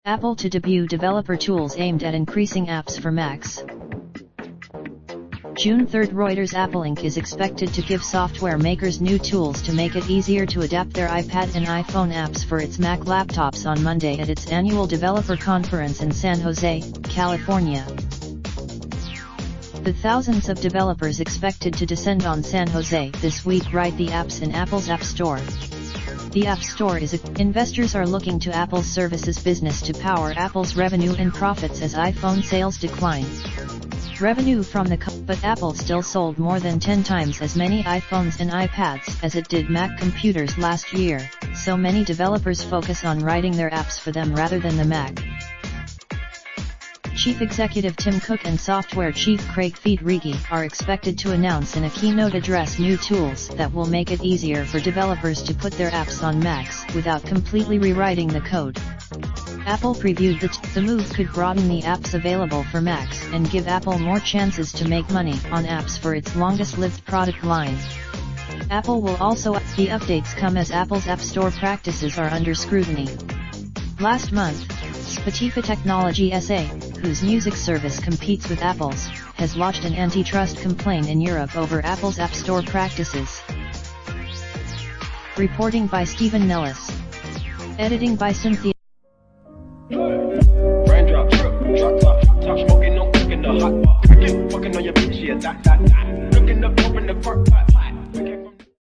Apple to debut developer tools aimed at increasing apps for Macs. June 3, Reuters. Apple Inc. is expected to give software makers new tools to make it easier to adapt their iPad and iPhone apps for its Mac laptops on Monday at its annual developer conference in San Jose, California. The thousands of developers expected to descend on San Jose this week write the apps in Apple's App Store. The App Store investors are looking to Apple's services business to power Apple's revenue and profits as iPhone sales decline. Revenue from but Apple still sold more than 10 times as many iPhones and iPads as it did Mac computers last year, so many developers focus on writing their apps for them rather than the Mac. Chief Executive Tim Cook and Software Chief Craig Federighi are expected to announce in a keynote address new tools that will make it easier for developers to put their apps on Macs without completely rewriting the code. Apple previewed that the move could broaden the apps available for Macs and give Apple more chances to make money on apps for its longest-lived product line. Apple will also the updates come as Apple's App Store practices are under scrutiny. Last month, Spotify Technology SA, whose music service competes with Apple's, has lodged an antitrust complaint in Europe over Apple's App Store practices. Reporting by Stephen Nellis. Editing by Cynthia. Raindrop, drop top, top smoking, no cooking the hot pot. I keep fucking on your bitch, yeah, that. Looking up, open the park.